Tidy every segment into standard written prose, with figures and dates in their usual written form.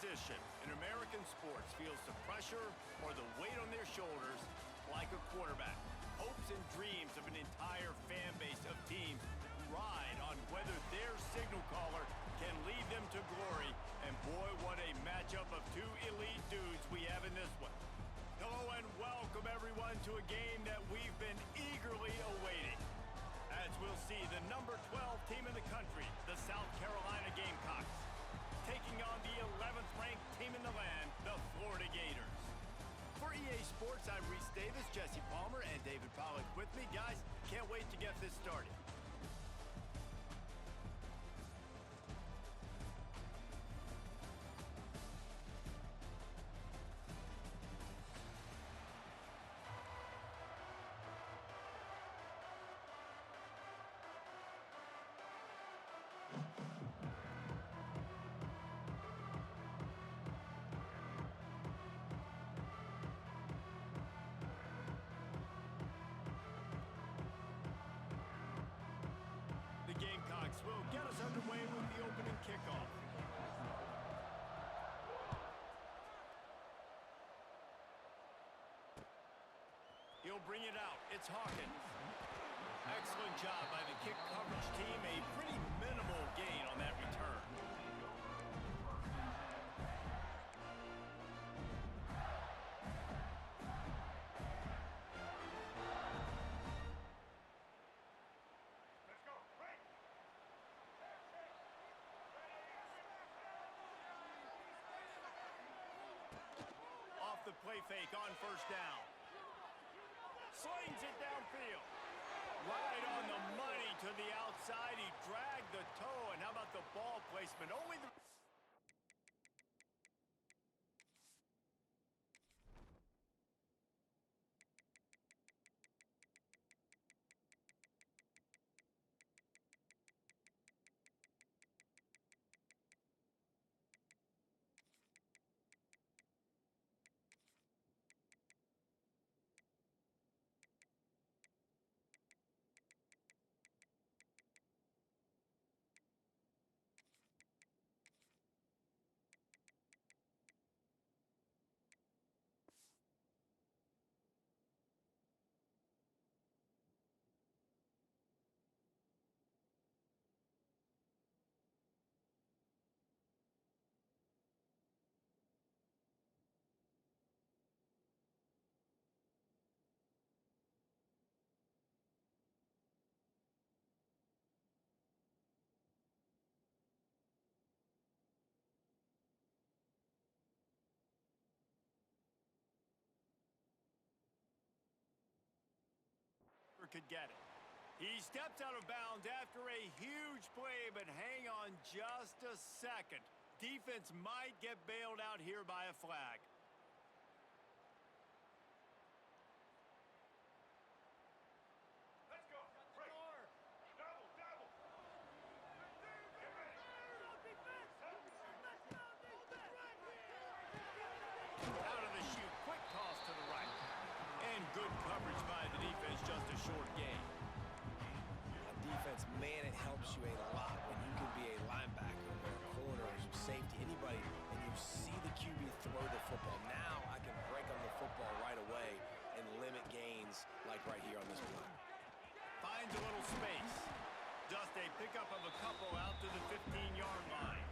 position in American sports feels the pressure or the weight on their shoulders like a quarterback. Hopes and dreams of an entire fan base of teams ride on whether their signal caller can lead them to glory. And boy, what a matchup of two elite dudes we have in this one. Hello and welcome everyone to a game that we've been eagerly awaiting. As we'll see the number 12 team in the country, the South Carolina Gamecocks, taking on the 11th ranked team in the land, the Florida Gators. For EA Sports, I'm Reese Davis, Jesse Palmer, and David Pollack with me. Guys, can't wait to get this started. The Gamecocks will get us underway with the opening kickoff. He'll bring it out. It's Hawkins. Excellent job by the kick coverage team. A pretty minimal gain on that return. Off the play fake on first down. Slings it downfield. Right on the money to the outside. He dragged the toe. And how about the ball placement? Only the... could get it. He steps out of bounds after a huge play, but hang on just a second. Defense might get bailed out here by a flag. Let's go. Break. Double, double. Get ready. Out of the chute, quick toss to the right. And good coverage by the defense, just a short gain. On defense, man, it helps you a lot when you can be a linebacker or a corner or some safety, anybody, and you see the QB throw the football. Now I can break on the football right away and limit gains like right here on this play. Finds a little space. Just a pickup of a couple out to the 15-yard line.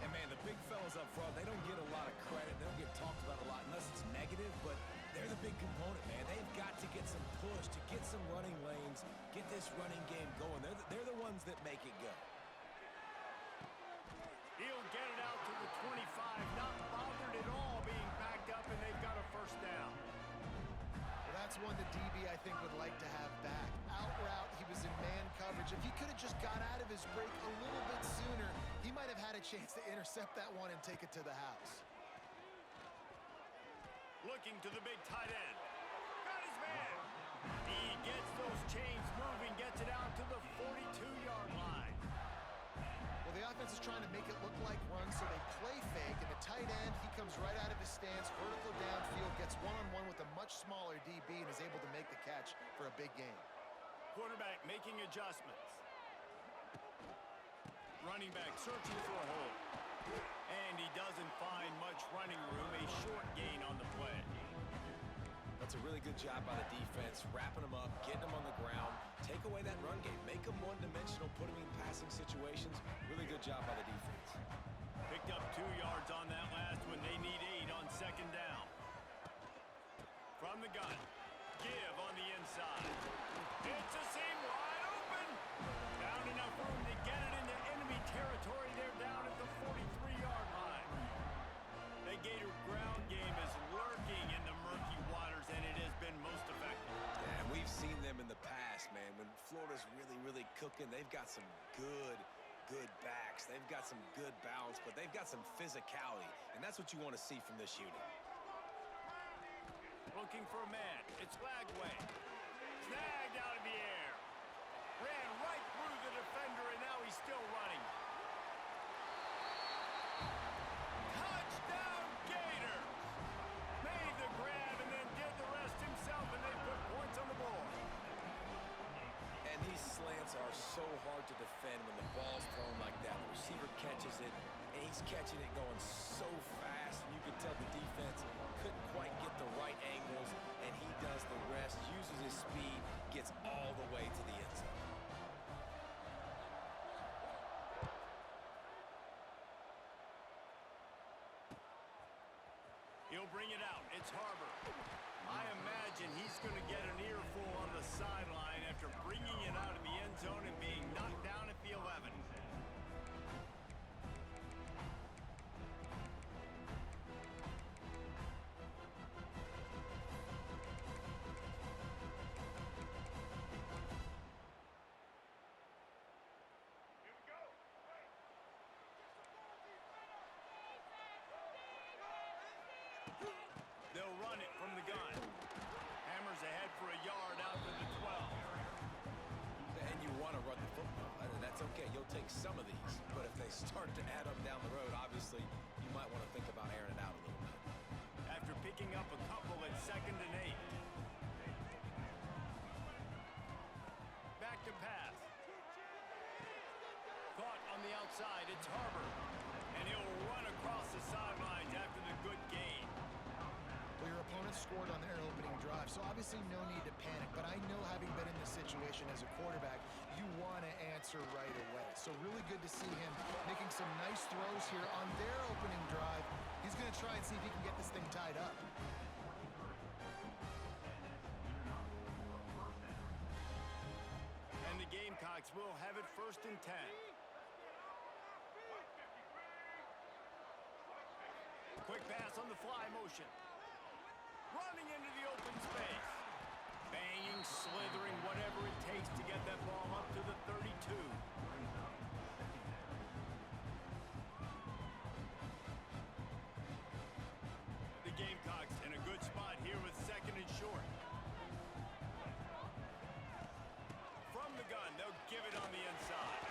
And, man, the big fellas up front, they don't get a lot of credit. They don't get talked about a lot unless it's negative, but they're the big component, man. They've got to get some push, to get some running lanes, get this running game going. They're the ones that make it go. He'll get it out to the 25, not bothered at all being backed up, and they've got a first down. Well, that's one the DB, I think, would like to have back. Out route, he was in man coverage. If he could have just got out of his break a little bit sooner, he might have had a chance to intercept that one and take it to the house. Looking to the big tight end. Got his man. He gets those chains moving, gets it out to the 42-yard line. Well, the offense is trying to make it look like runs, so they play fake, and the tight end, he comes right out of his stance, vertical downfield, gets one-on-one with a much smaller DB, and is able to make the catch for a big gain. Quarterback making adjustments. Running back searching for a hole. And he doesn't find much running room, a short gain on the play. That's a really good job by the defense, wrapping them up, getting them on the ground, take away that run game, make them one-dimensional, put them in passing situations. Really good job by the defense. Picked up 2 yards on that last one. They need 8 on second down. From the gun, give on the inside. It's a seam wide open. Found enough room to get it into enemy territory. They're down at the 43-yard line. The Gator ground game is lurking in the murky waters, and it has been most effective. Yeah, and we've seen them in the past, man. When Florida's really, really cooking, they've got some good backs. They've got some good balance, but they've got some physicality, and that's what you want to see from this unit. Looking for a man. It's Lagway. Snagged out of the air. Ran right through the defender, and now he's still running. Touchdown, Gators! Made the grab and then did the rest himself, and they put points on the board. And these slants are so hard to defend when the ball's thrown like that. The receiver catches it, and he's catching it going so fast. You can tell the defense couldn't quite get the right angles, and he does the rest, uses his speed, gets all the way to the end zone. He'll bring it out. It's Harbor. I imagine he's going to get an earful on the sideline after bringing it out of the end zone and being knocked down at the 11. Here we go. Hey. They'll run it from the gun. Hammers ahead for a yard out to the 12. And you want to run the football. That's okay. You'll take some of these. But if they start to add up down the road, obviously, you might want to think about airing it out a little bit. After picking up a couple at 2nd and 8. Back to pass. Caught on the outside. It's Harbor. And he'll run across the sidelines after the good gain. Well, your opponent scored on their opening drive, so obviously no need to panic. But I know, having been in this situation as a quarterback, you want to answer right away. So really good to see him making some nice throws here on their opening drive. He's going to try and see if he can get this thing tied up. And the Gamecocks will have it 1st and 10. Quick pass on the fly motion. Running into the open space. Banging, slithering, whatever it takes to get that ball up to the 32. The Gamecocks in a good spot here with 2nd and short. From the gun, they'll give it on the inside.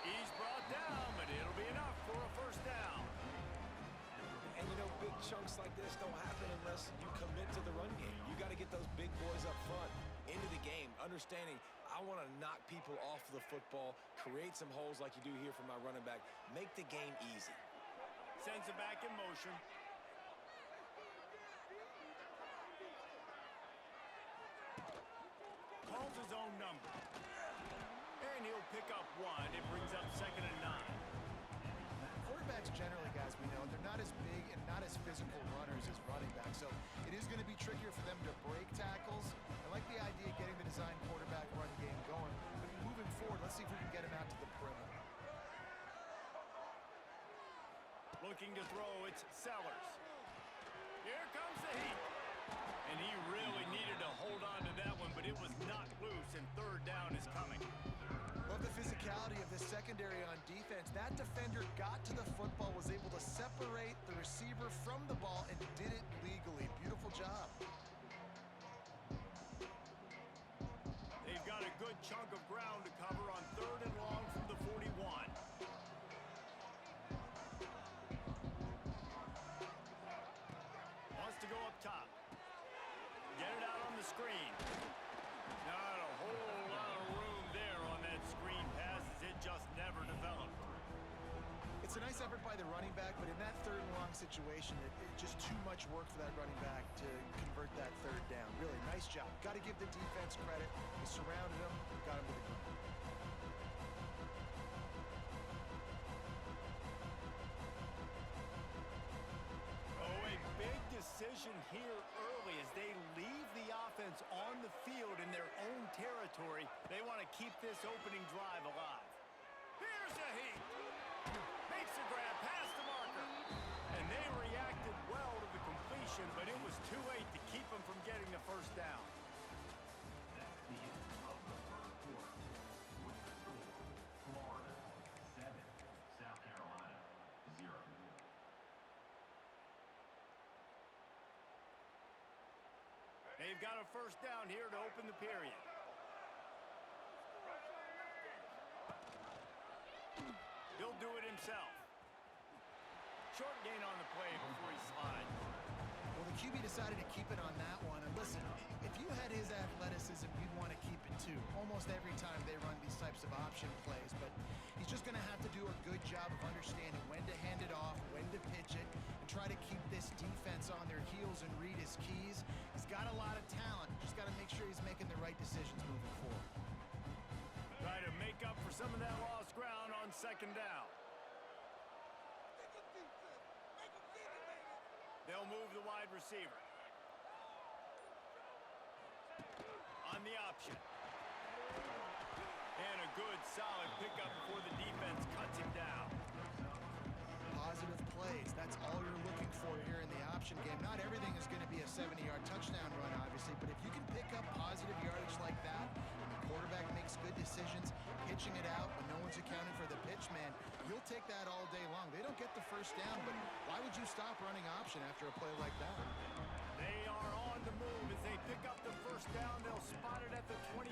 He's brought down, but it'll be enough for a 1st down. And, you know, big chunks like this don't happen unless you commit to the run game. You got to get those big boys up front into the game, understanding I want to knock people off the football, create some holes like you do here for my running back, make the game easy. Sends it back in motion. Calls his own number. And he'll pick up 1. It brings up 2nd and 9. Quarterbacks generally, guys, we know, they're not as big and not as physical runners as running backs, so it is going to be trickier for them to break tackles. I like the idea of getting the design quarterback run game going, but moving forward, let's see if we can get him out to the perimeter. Looking to throw, it's Sellers. Here comes the heat. And he really needed to hold on to that one, but it was knocked loose, and 3rd down is coming. Love the physicality of the secondary on defense. That defender got to the football, was able to separate the receiver from the ball, and did it legally. Beautiful job. They've got a good chunk of ground to cover on 3rd and long from the 41. Wants to go up top. Get it out on the screen. Not a whole lot of room there on that screen pass, as it just never developed. It's a nice effort by the running back, but in that third and long situation, it just too much work for that running back to convert that third down. Really, nice job. Got to give the defense credit. They surrounded him, got him to the ground. Oh, a big decision here early as they leave the offense on the field in their own territory. They want to keep this opening drive alive. Here's a heat. Makes a grab past the marker. And they reacted well to the completion, but it was too late to keep them from getting the first down. That's the end of the first quarter. With the score, Florida 7, South Carolina 0. They've got a first down here to open the period. He'll do it himself. Short gain on the play before he slides. Well, the QB decided to keep it on that one. And listen, if you had his athleticism, you'd want to keep it too. Almost every time they run these types of option plays. But he's just going to have to do a good job of understanding when to hand it off, when to pitch it, and try to keep this defense on their heels and read his keys. He's got a lot of talent. Just got to make sure he's making the right decisions moving forward. Try to make up for some of that lost ground on second down. They'll move the wide receiver. On the option. And a good, solid pickup before the defense cuts him down. Positive plays. That's all you're looking for here in the option game. Not everything is going to be a 70-yard touchdown run, obviously, but if you can pick up positive yardage like that, and the quarterback makes good decisions, pitching it out when no one's accounting for the pitch, man, you'll take that all day long. They don't get the first down, but why would you stop running option after a play like that? They are on the move as they pick up the first down. They'll spot it at the 28.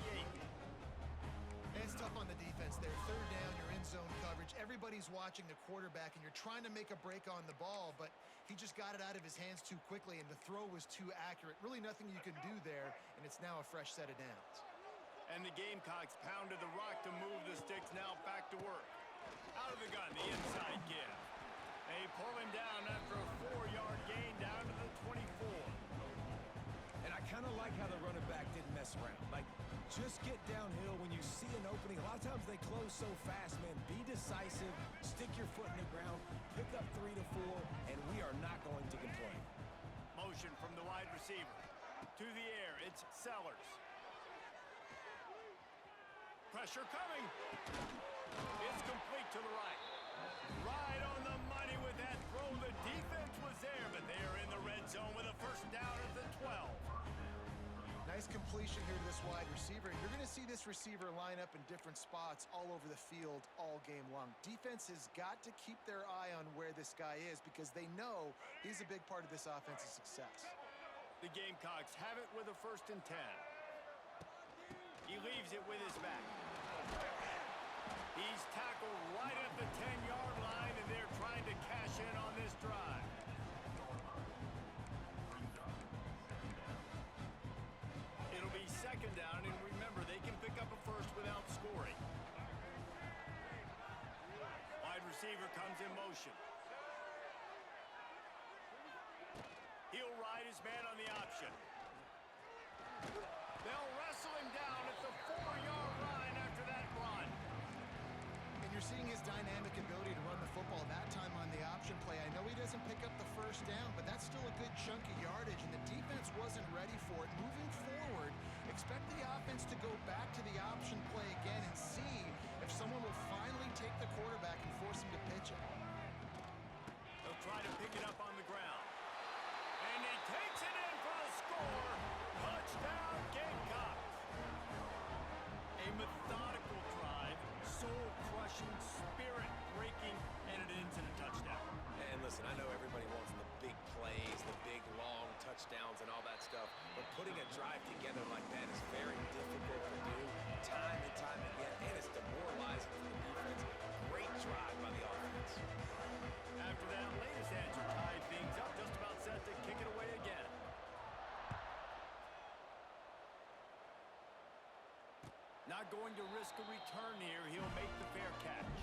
It's tough on the defense there. Third down, you're in zone coverage. Everybody's watching the quarterback, and you're trying to make a break on the ball, but he just got it out of his hands too quickly, and the throw was too accurate. Really nothing you can do there, and it's now a fresh set of downs. And the Gamecocks pounded the rock to move the sticks. Now back to work. Out of the gun, the inside give. They pull him down after a 4-yard gain down to the 24. And I kind of like how the running back didn't mess around. Like, just get downhill when you see an opening. A lot of times they close so fast, man. Be decisive, stick your foot in the ground, pick up 3 to 4, and we are not going to complain. Motion from the wide receiver. To the air, it's Sellers. Pressure coming. It's complete to the right. Right on the money with that throw. The defense was there, but they are in the red zone with a first down at the 12. Nice completion here to this wide receiver. You're going to see this receiver line up in different spots all over the field all game long. Defense has got to keep their eye on where this guy is because they know he's a big part of this offense's success. The Gamecocks have it with a first and 10. He leaves it with his back. He's tackled right at the 10-yard line, and they're trying to cash in on this drive. It'll be second down, and remember, they can pick up a first without scoring. Wide receiver comes in motion. He'll ride his man on the option. They'll wrestle him down at the 4-yard line after that run. And you're seeing his dynamic ability to run the football that time on the option play. I know he doesn't pick up the first down, but that's still a good chunk of yardage, and the defense wasn't ready for it. Moving forward, expect the offense to go back to the option play again and see if someone will finally take the quarterback and force him to pitch it. They'll try to pick it up on the ground. And he takes it in for the score. Touchdown, Gamecocks. A methodical drive, soul-crushing, spirit-breaking, and it ends in a touchdown. And listen, I know everybody wants the big plays, the big, long touchdowns and all that stuff, but putting a drive together like that is very difficult to do time and time again, and it's demoralizing for the defense. Great drive by the offense. After that latest answer tied things up, just about set to kick it away again. Not going to risk a return here. He'll make the fair catch.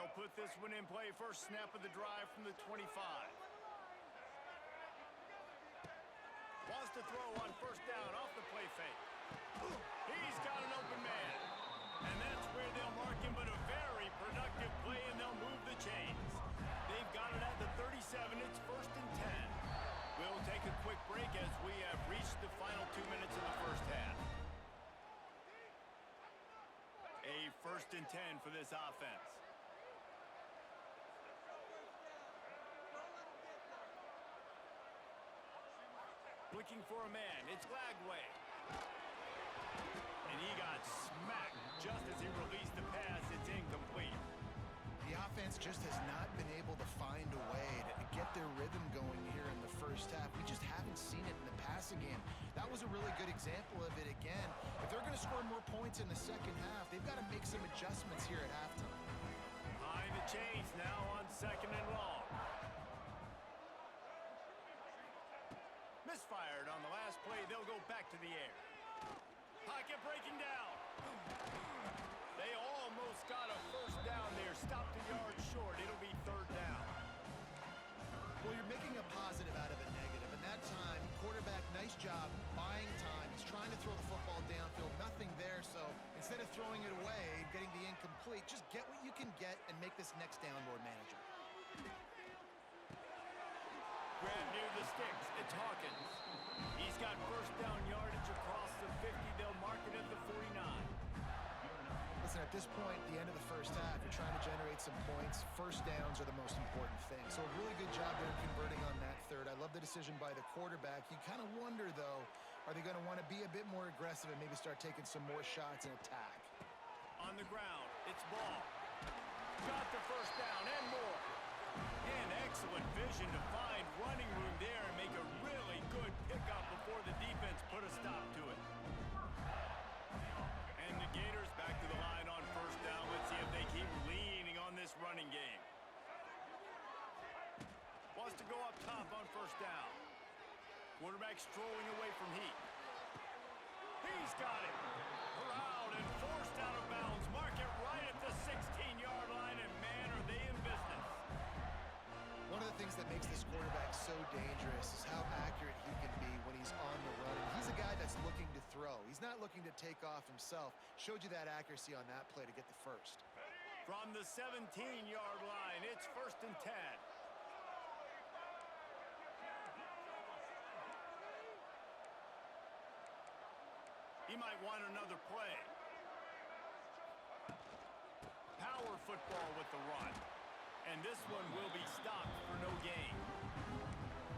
They'll put this one in play. First snap of the drive from the 25. Wants to throw on first down off the play fake. He's got an open man. And that's where they'll mark him, but a very productive play, and they'll move the chains. They've got it at the 37. It's 1st and 10. We'll take a quick break as we have reached the final 2 minutes of the first half. A 1st and 10 for this offense. Looking for a man. It's Lagway. And he got smacked just as he released the pass. It's incomplete. The offense just has not been able to find a way to get their rhythm going here in the first half. We just haven't seen it in the passing game. That was a really good example of it again. If they're going to score more points in the second half, they've got to make some adjustments here at halftime. Behind the chains now on 2nd and long. Misfired on the last play. They'll go back to the air. Pocket breaking down. They almost got a first down there. Stopped a yard short. It'll be 3rd down. Well, you're making a positive out of a negative. And that time, quarterback, nice job buying time. He's trying to throw the football downfield. Nothing there. So instead of throwing it away, getting the incomplete, just get what you can get and make this next down more manageable. Grab near the sticks. It's Hawkins. He's got first down yardage across the 50. They'll mark it at the 49. Listen, at this point, the end of the first half, you're trying to generate some points. First downs are the most important thing. So a really good job there converting on that third. I love the decision by the quarterback. You kind of wonder, though, are they going to want to be a bit more aggressive and maybe start taking some more shots and attack? On the ground, it's Ball. Got the first down and more. And excellent vision to find running room there and make a really good pickup before the defense put a stop to it. And the Gators back to the line on first down. Let's see if they keep leaning on this running game. Wants to go up top on first down. Quarterback strolling away from Heat. He's got it. Corralled and forced out of bounds. Mark it right at the 16-yard line, and man, are they in business. One of the things that makes this quarterback so dangerous is how accurate he can be when he's on the run. And he's a guy that's looking to throw. He's not looking to take off himself. Showed you that accuracy on that play to get the first. From the 17-yard line, it's 1st and 10. He might want another play. Power football with the run. And this one will be stopped for no gain.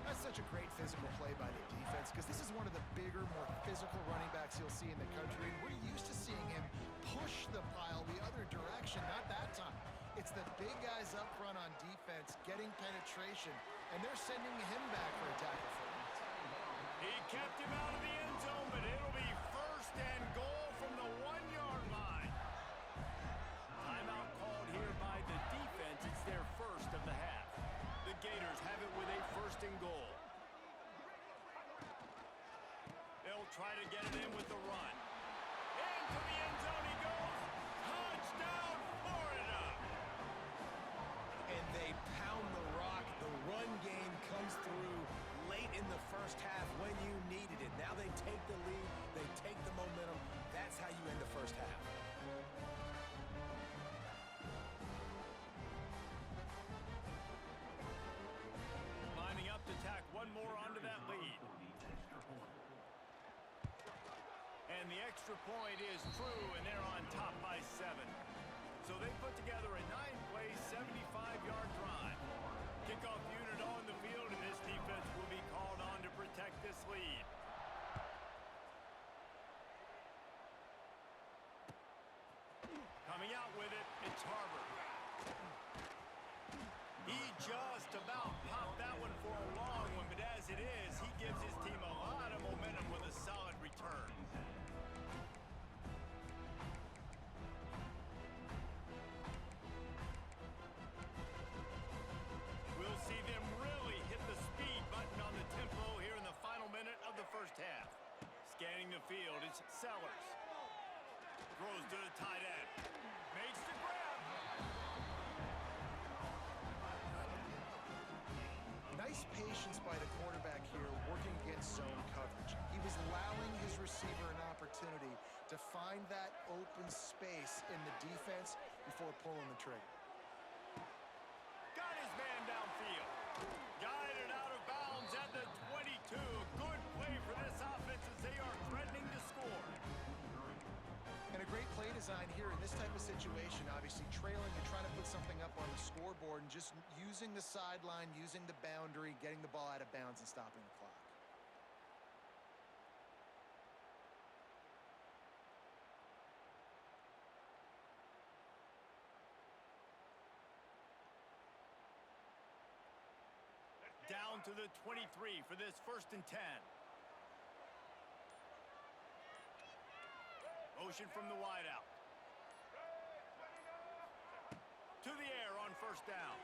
That's such a great physical play by the defense because this is one of the bigger, more physical running backs you'll see in the country. And we're used to seeing him push the pile the other direction. Not that time. It's the big guys up front on defense getting penetration, and they're sending him back for a tackle for him. He kept him out of the end zone, but it'll be 1st and goal from the 1-yard line. Timeout called here by the defense. It's their first of the half. The Gators have it with a 1st and goal. They'll try to get it in with the run. Into the end zone he goes. Touchdown, Florida! And they pound the rock. The run game comes through late in the first half when you needed it. Now they take the lead. They take the momentum. That's how you end the first half. Lining up to tack one more onto that lead. And the extra point is true, and they're on top by 7. So they put together a 9-play, 75-yard drive. Kickoff unit on the field, and this defense will be called on to protect this lead. Coming out with it, it's Harbor. He just about popped that one for a long one, but as it is, he gives his team a lot of momentum with a solid return. We'll see them really hit the speed button on the tempo here in the final minute of the first half. Scanning the field, it's Sellers. Throws to the tight end. Makes the grab. allowing his receiver an opportunity to find that open space in the defense before pulling the trigger. Got his man downfield. Guided out of bounds at the 22. Good play for this offense as they are threatening to score. And a great play design here in this type of situation, obviously trailing and trying to put something up on the scoreboard and just using the sideline, using the boundary, getting the ball out of bounds and stopping the clock. Down to the 23 for this 1st and 10. Motion from the wideout. To the air on 1st down.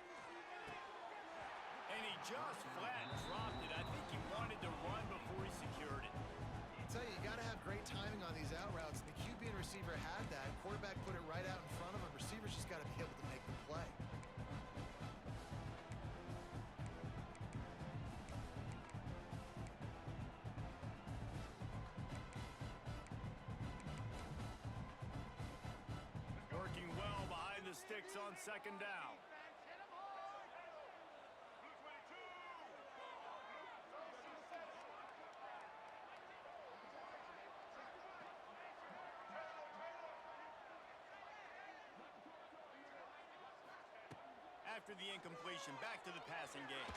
And he just flat dropped it. I think he wanted to run before he secured it. I tell you, you got to have great timing on these out routes. The QB and receiver had that. Quarterback put it right out in front of him. Receivers just got to be able to make the play. Working well behind the sticks on 2nd down. After the incompletion, back to the passing game.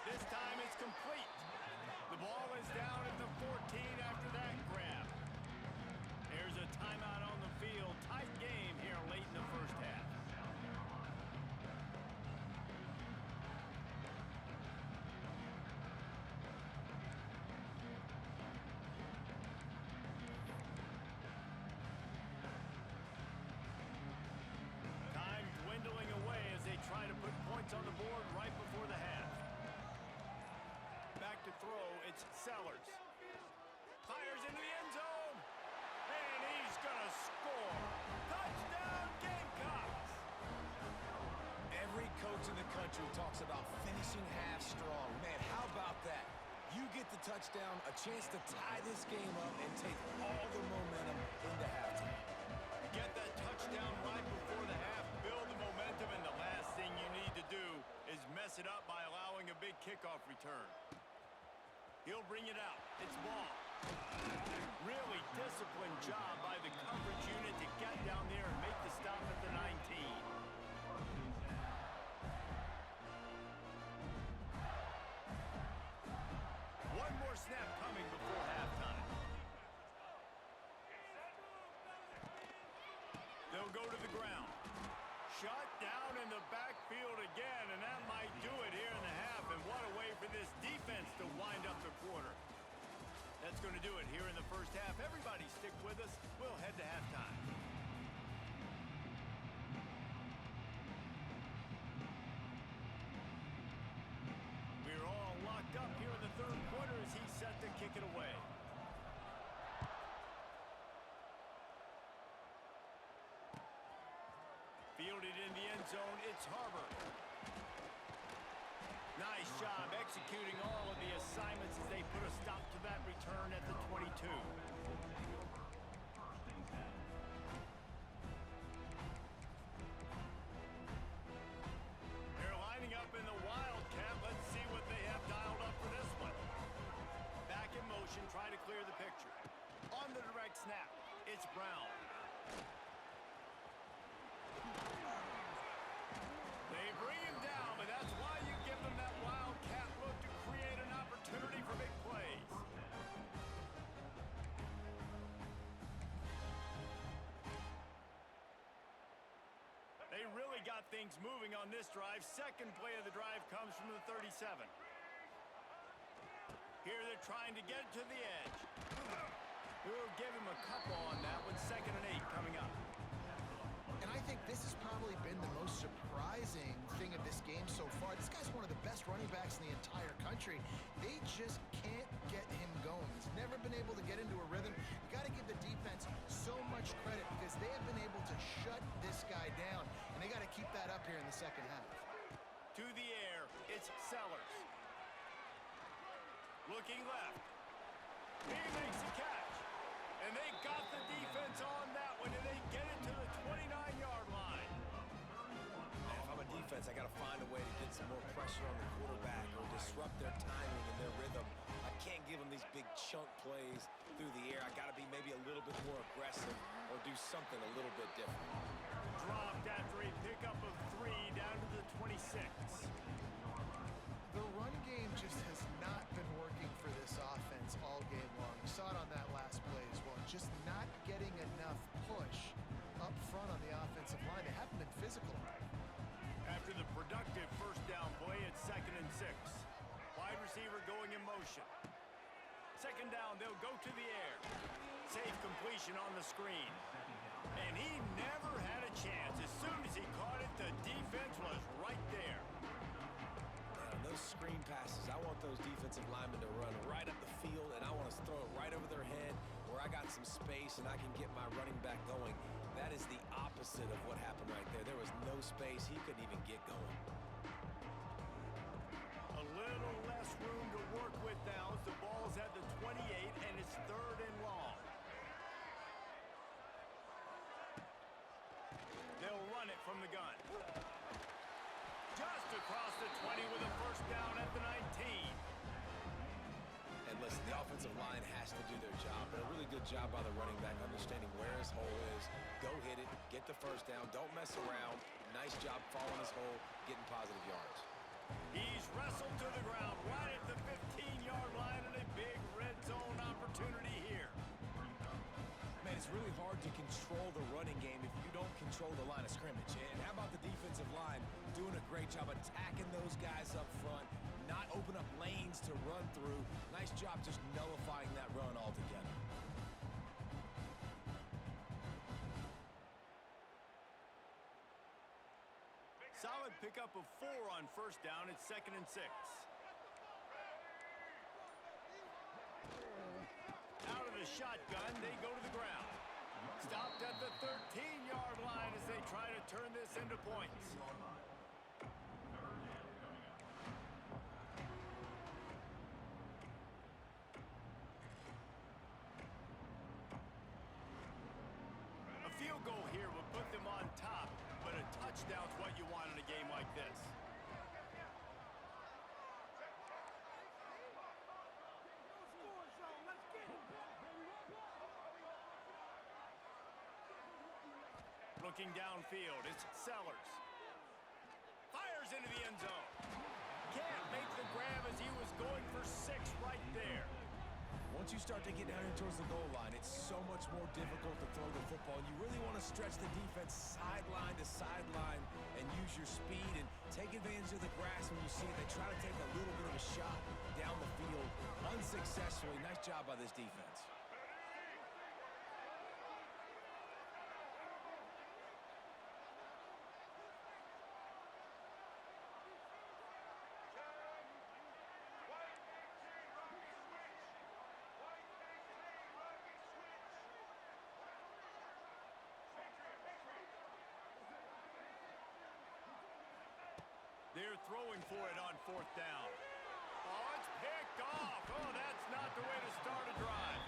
This time it's complete. The ball is down at the 14 after that grab. There's a timeout on the field. Tight game here late in the 1st half. Time dwindling away as they try to put points on the board right before the half. Back to throw, it's Sellers. Fires into the end zone. And he's going to score. Touchdown, Gamecocks! Every coach in the country talks about finishing half strong. Man, how about that? You get the touchdown, a chance to tie this game up and take all the momentum into halftime. Get that touchdown right before the half, build the momentum, and the last thing you need to do is mess it up by allowing a big kickoff return. He'll bring it out. It's ball. Really disciplined job by the coverage unit to get down there and make the stop at the 19. One more snap coming before halftime. They'll go to the ground. Shut down in the backfield again, and that might do it here in the half. And what a way for this defense to wind up the quarter. That's going to do it here in the 1st half. Everybody stick with us. We'll head to halftime. We're all locked up here in the 3rd quarter as he's set to kick it away. Fielded in the end zone, it's Harbor. Nice job executing all of the assignments as they put a stop to that return at the 22. They're lining up in the Wildcat. Let's see what they have dialed up for this one. Back in motion, try to clear the picture. On the direct snap, it's Brown. They bring him down, but that's why you give them that wildcat look to create an opportunity for big plays. They really got things moving on this drive. 2nd play of the drive comes from the 37. Here they're trying to get to the edge. We'll give him a couple on that one. 2nd and 8 coming up. And I think this has probably been the most surprising thing of this game so far. This guy's one of the best running backs in the entire country. They just can't get him going. He's never been able to get into a rhythm. You got to give the defense so much credit because they have been able to shut this guy down, and they got to keep that up here in the 2nd half. To the air, it's Sellers. Looking left. He makes the catch. And they got the defense on that one, and they get it to the 29-yard line. Man, if I'm a defense, I got to find a way to get some more pressure on the quarterback or disrupt their timing and their rhythm. I can't give them these big chunk plays through the air. I got to be maybe a little bit more aggressive or do something a little bit different. Dropped after a pickup of 3 down to the 26. The run game just has not been working for this offense all game long. You saw it on that last play as well. Just not getting enough push up front on the offensive line. They haven't been physical. After the productive first down play, it's 2nd and 6. Wide receiver going in motion. 2nd down, they'll go to the air. Safe completion on the screen. And he never had a chance. As soon as he caught it, the defense was right there. Those screen passes, I want those defensive linemen to run right up the field, and I want to throw it right over their head where I got some space and I can get my running back going. That is the opposite of what happened right there. There was no space. He couldn't even get going. A little less room to work with now as the ball's at the 28, and it's 3rd and long. They'll run it from the gun. Just across the 20 with a first down at the 19. And listen, the offensive line has to do their job, but a really good job by the running back understanding where his hole is. Go hit it, get the first down, don't mess around. Nice job following his hole, getting positive yards. He's wrestled to the ground right at the 15-yard line, and a big red zone opportunity here. Man, it's really hard to control the running game if you don't control the line of scrimmage. And how about the defensive line doing a great job attacking those guys up front, not open up lanes to run through. Nice job just nullifying that run altogether. Solid pickup of 4 on first down. It's 2nd and 6. Out of the shotgun, they go to the ground. Stopped at the 13-yard line as they try to turn this into points. A field goal here would put them on top, but a touchdown's what you want in a game like this. Looking downfield, it's Sellers. Fires into the end zone. Can't make the grab as he was going for 6 right there. Once you start to get down here towards the goal line, it's so much more difficult to throw the football. You really want to stretch the defense sideline to sideline and use your speed and take advantage of the grass when you see it. They try to take a little bit of a shot down the field unsuccessfully. Nice job by this defense. They're throwing for it on 4th down. Oh, it's picked off. Oh, that's not the way to start a drive.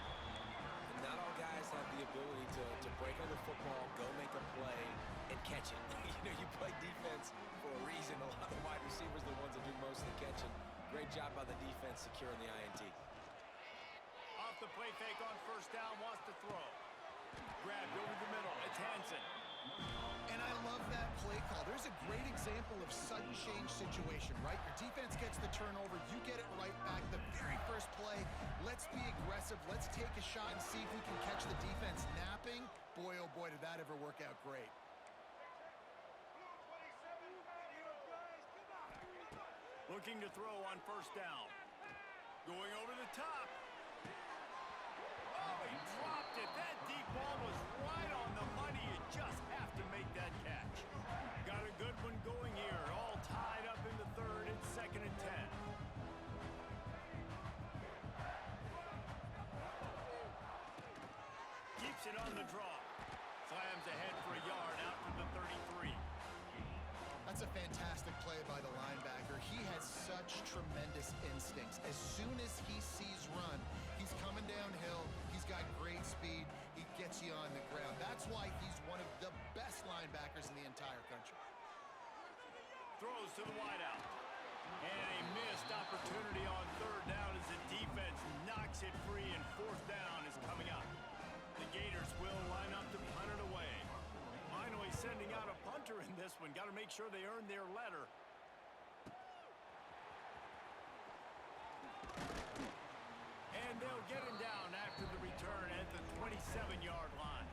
And not all guys have the ability to break on the football, go make a play, and catch it. You play defense for a reason. A lot of wide receivers are the ones that do most of the catching. Great job by the defense securing the INT. Off the play fake on first down, wants to throw. Grabbed over the middle. It's Hansen. And I love that play call. There's a great example of sudden change situation, right? Your defense gets the turnover, you get it right back. The very first play, let's be aggressive. Let's take a shot and see if we can catch the defense napping. Boy, oh boy, did that ever work out great. Looking to throw on first down. Going over the top. Oh, he dropped it. That deep ball was right on the money. You just have to make that catch. Got a good one going here. All tied up in the 3rd and 2nd and 10. Keeps it on the draw. Slams ahead for a yard out to the 33. That's a fantastic play by the linebacker. He has such tremendous instincts. As soon as he sees run, he's He's coming downhill. He's got great speed. He gets you on the ground. That's why he's one of the best linebackers in the entire country. Throws to the wideout. And a missed opportunity on third down as the defense knocks it free, and fourth down is coming up. The Gators will line up to punt it away. Finally sending out a punter in this one. Got to make sure they earn their letter. And they'll get him down after the return at the 27-yard line.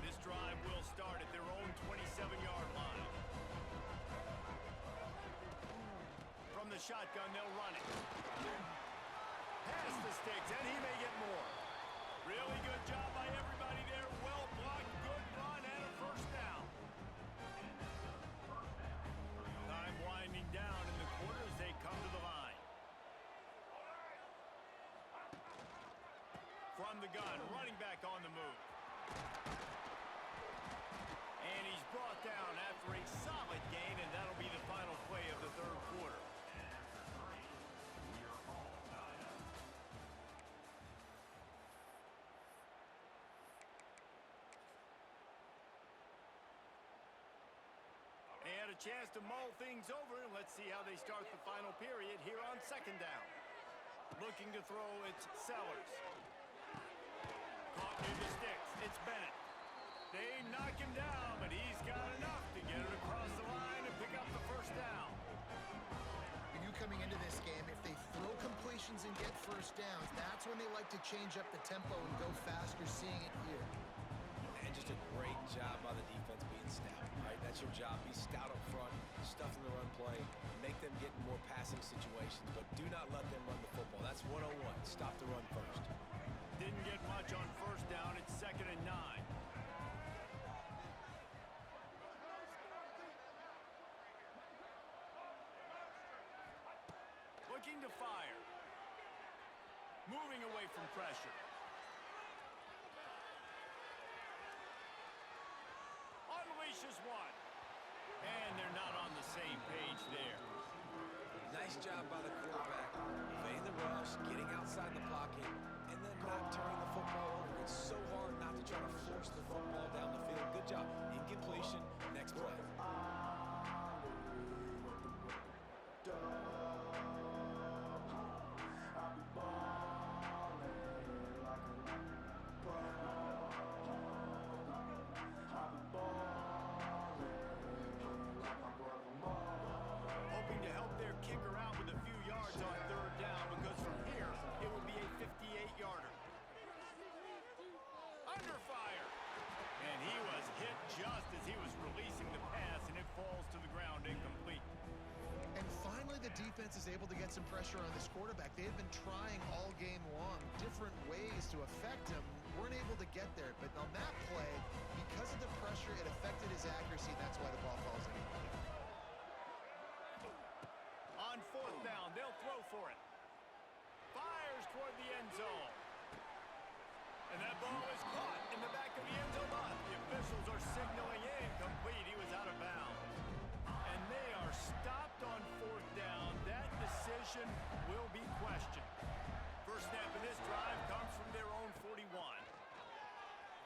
This drive will start at their own 27-yard line. From the shotgun, they'll run it. Pass the sticks, and he may get more. Really good job by everybody there. Well blocked, good run, and a first down. Time winding down in the quarter as they come to the line. From the gun, running back on the move. And he's brought down after a solid gain, and that'll be the final play of the third quarter. They had a chance to mull things over, and let's see how they start the final period here on second down. Looking to throw, it's Sellers. Caught near the sticks, it's Bennett. They knock him down, but he's got enough to get it across the line and pick up the first down. You knew coming into this game, if they throw completions and get first downs, that's when they like to change up the tempo and go faster, seeing it here. And just a great job by the defense being stout, right? That's your job. Be stout up front, stuff in the run play, make them get in more passing situations, but do not let them run the football. That's 101. Stop the run first. Didn't get much on first down. It's 2nd and 9. Looking to fire. Moving away from pressure. Unleashes one. And they're not on the same page there. Nice job by the quarterback. Evading the rush, getting outside the pocket, and then not turning the football over. It's so hard not to try to force the football down the field. Good job. Incompletion. Next play. Hoping to help their kicker out with a few yards on third down, because from here, it would be a 58-yarder. Under fire. And he was hit just as he was releasing the pass, and it falls to the ground incomplete. And finally, the defense is able to get some pressure on this quarterback. They have been trying all game long different ways to affect him. Weren't able to get there, but on that play, because of the pressure, it affected his accuracy. That's why the ball falls incomplete. On fourth down, they'll throw for it. Fires toward the end zone. And that ball is caught in the back of the end zone. The officials are signaling incomplete. He was out of bounds. And they are stopped on fourth down. That decision will be questioned. First snap of this drive comes from their own 41.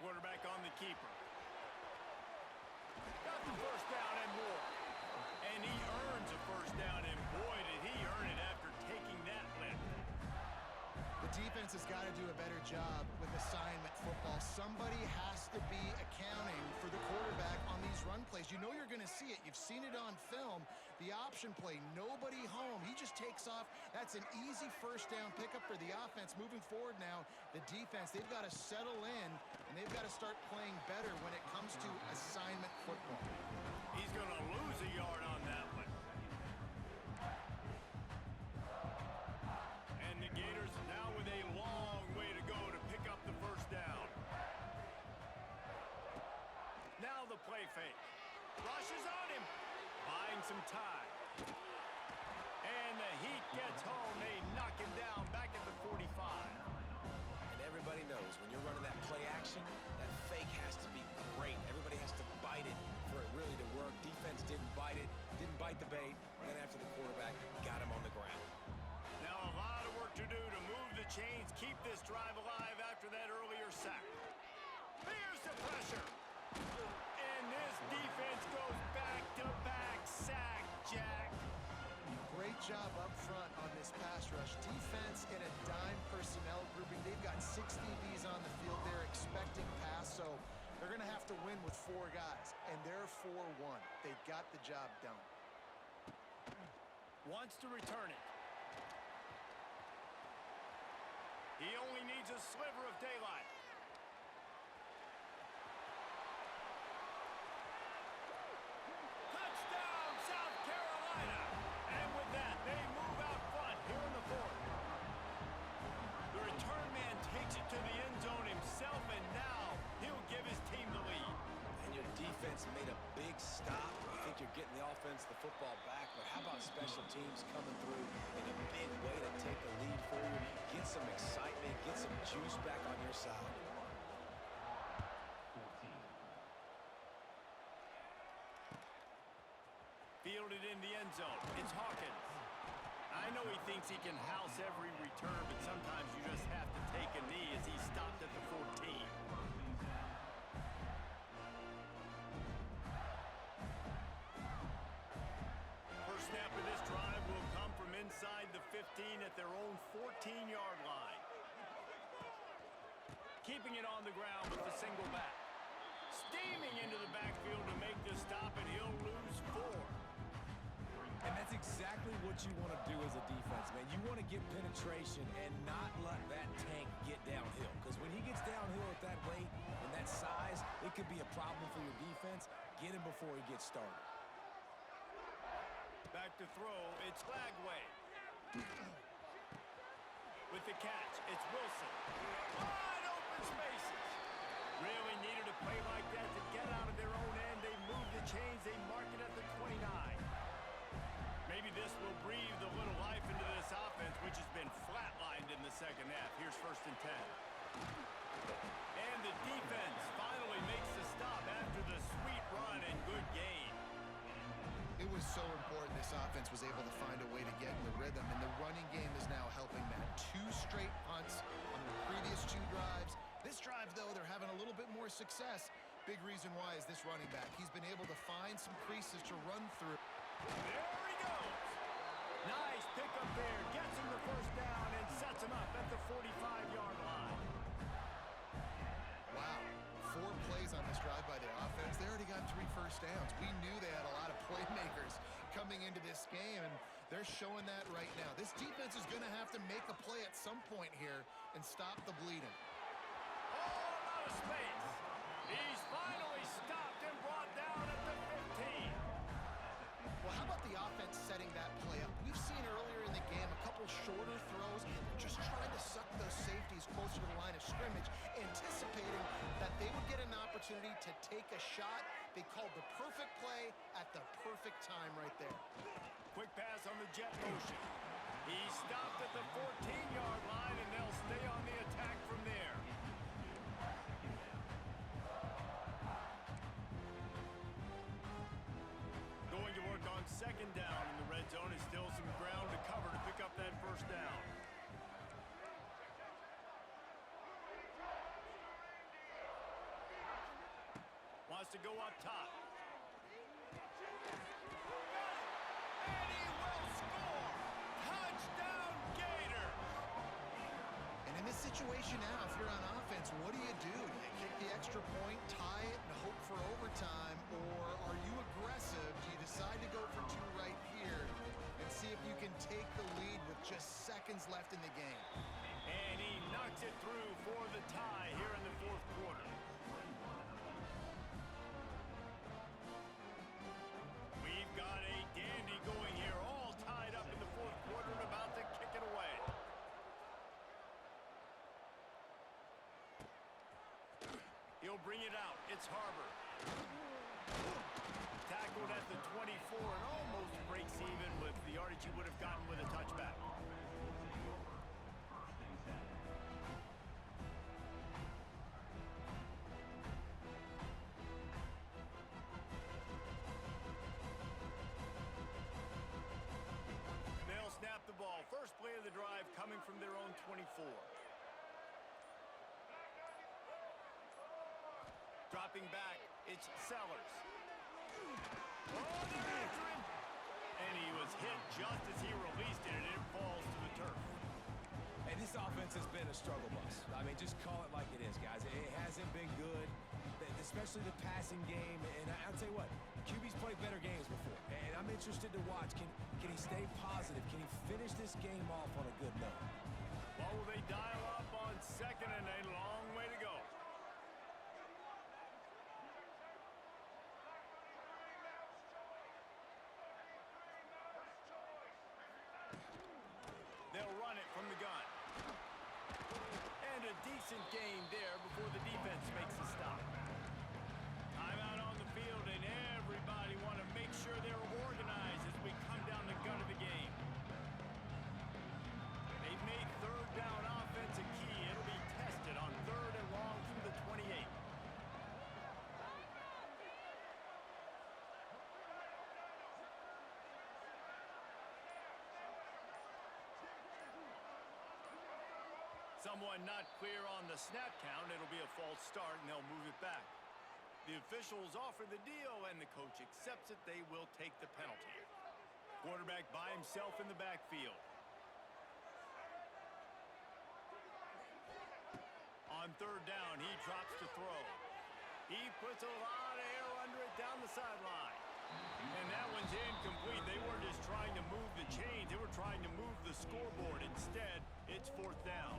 Quarterback on the keeper. Got the first down and more. And he earns a first down, and boy, did he earn it after taking that lift. The defense has got to do a better job with assignment football. Somebody has to be accounting for the quarterback on these run plays. You know you're going to see it. You've seen it on film. The option play, nobody home. He just takes off. That's an easy first down pickup for the offense. Moving forward now, the defense, they've got to settle in, and they've got to start playing better when it comes to assignment football. He's going to lose a yard on that one. And the Gators now with a long way to go to pick up the first down. Now the play fake. Rushes on him. Buying some time. And the Heat gets home. They knock him down back at the 45. And everybody knows when you're running that play action, that fake has to be great. Everybody has to bite it for it really to work. Defense job up front on this pass rush. Defense in a dime personnel grouping. They've got 6 DBs on the field. They're expecting pass, so they're going to have to win with 4 guys, and they're 4-1. They got the job done. Wants to return it. He only needs a sliver of daylight. Touchdown, South Carolina! And with that, they move out front here in the 4th. The return man takes it to the end zone himself, and now he'll give his team the lead. And your defense made a big stop. I think you're getting the offense the football back, but how about special teams coming through in a big way to take the lead for you? Get some excitement, get some juice back on your side. 14. Fielded in the end zone. It's Hawkins. I know he thinks he can house every return, but sometimes you just have to take a knee as he stopped at the 14. First snap of this drive will come from inside the 15 at their own 14-yard line. Keeping it on the ground with the single back. Steaming into the backfield to make the stop, and he'll lose 4. And that's exactly what you want to do as a defense, man. You want to get penetration and not let that tank get downhill. Because when he gets downhill at that weight and that size, it could be a problem for your defense. Get him before he gets started. Back to throw, it's Lagway. With the catch, it's Wilson. Wide open spaces. Really needed a play like that to get out of their own end. They move the chains, they mark it at the 29. Maybe this will breathe a little life into this offense, which has been flatlined in the second half. Here's 1st and 10. And the defense finally makes the stop after the sweet run and good gain. It was so important this offense was able to find a way to get in the rhythm, and the running game is now helping that. 2 straight punts on the previous 2 drives. This drive, though, they're having a little bit more success. Big reason why is this running back. He's been able to find some creases to run through. There he goes. Nice pickup there. Gets him the first down and sets him up at the 45-yard line. Wow. 4 plays on this drive by the offense. They already got 3 first downs. We knew they had a lot of playmakers coming into this game, and they're showing that right now. This defense is going to have to make a play at some point here and stop the bleeding. All out of space. He's finally stopped and brought down at the 15. Well, how about the offense setting that play up? We've seen earlier in the game a couple shorter throws, just trying to suck those safeties closer to the line of scrimmage, anticipating that they would get an opportunity to take a shot. They called the perfect play at the perfect time right there. Quick pass on the jet motion. He stopped at the 14-yard line, and they'll stay on the attack from there. Going to work on 2nd down in the red zone. Is still some ground to cover to pick up that first down. Wants to go up top. And he will score! Touchdown, Gator! And in this situation now, if you're on offense, what do? Do you kick the extra point, tie it, and hope for overtime? Or are you aggressive? Do you decide to go for 2 right here and see if you can take the lead with just seconds left in the game? And he knocks it through for the tie here in the 4th quarter. We've got a dandy going here, all tied up in the 4th quarter and about to kick it away. He'll bring it out. It's Harbor. Tackled at the 24 and almost breaks even with the yardage he would have gotten with a touchback. They'll snap the ball. First play of the drive coming from their own 24. Dropping back, it's Sellers. Oh, they're after him. And he was hit just as he released it, and it falls to the turf. And this offense has been a struggle bus. I mean, just call it like it is, guys. It hasn't been good, especially the passing game. And I'll tell you what, QB's played better games before. And I'm interested to watch. Can he stay positive? Can he finish this game off on a good note? What will they dial up on second and a long way to go? They'll run it from the gun. And a decent gain there before the defense makes a stop. Timeout on the field, and everybody want to make sure they're organized as we come down the gun of the game. They've made third down offense a key. It'll be tested on third and long from the 28. Someone not clear on the snap count. It'll be a false start, and they'll move it back. The officials offer the deal, and the coach accepts it. They will take the penalty. Quarterback by himself in the backfield. On third down, he drops to throw. He puts a lot of air under it down the sideline. And that one's incomplete. They weren't just trying to move the chains. They were trying to move the scoreboard. Instead, it's fourth down.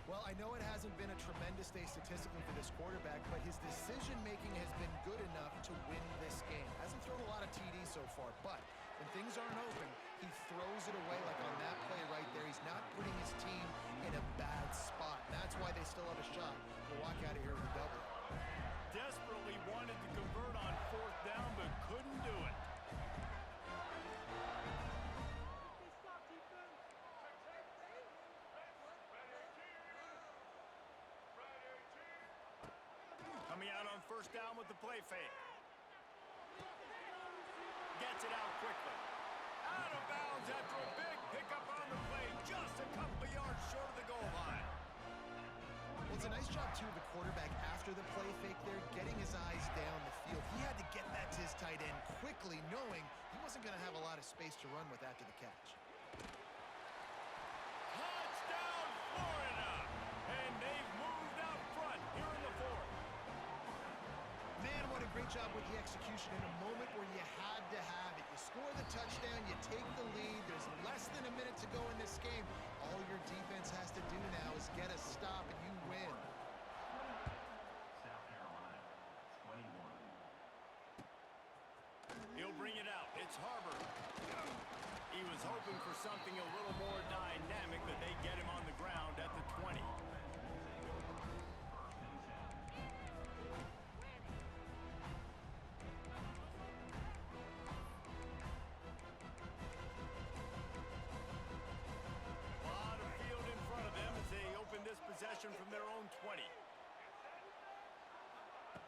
Well, I know it hasn't been a tremendous day statistically for this quarterback, but his decision-making has been good enough to win this game. Hasn't thrown a lot of TDs so far, but when things aren't open, he throws it away like on that play right there. He's not putting his team in a bad spot. And that's why they still have a shot to walk out of here with a double. Desperately wanted to convert on fourth down, but couldn't do it. Coming out on first down with the play fake. Gets it out quickly. Out of bounds after a big pickup on the play, just a couple of yards short of the goal line. Well, it's a nice job, too, of the quarterback after the play fake there, getting his eyes down the field. He had to get that to his tight end quickly, knowing he wasn't going to have a lot of space to run with after the catch. Touchdown, Florida! And they've moved out front here in the fourth. Man, what a great job with the execution in a moment where you had to have it. You score the touchdown, you take the lead. There's less than a minute to go in this game. All your defense has to do now is get a stop and you win. South Carolina, 21. He'll bring it out. It's Harbor. He was hoping for something a little more dynamic, but they get him on the ground at the 20. Possession from their own 20.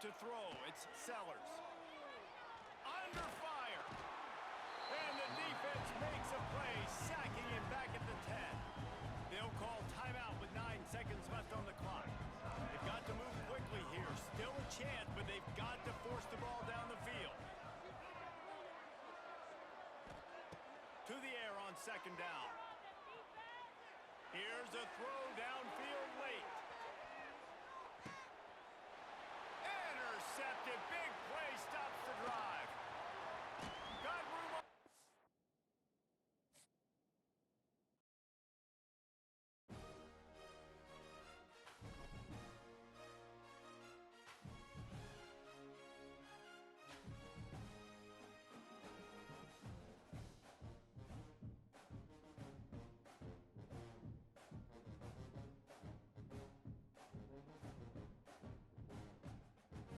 To throw, it's Sellers. Under fire. And the defense makes a play, sacking him back at the 10. They'll call timeout with 9 seconds left on the clock. They've got to move quickly here. Still a chance, but they've got to force the ball down the field. To the air on second down. Here's a throw downfield late. Intercepted. Big play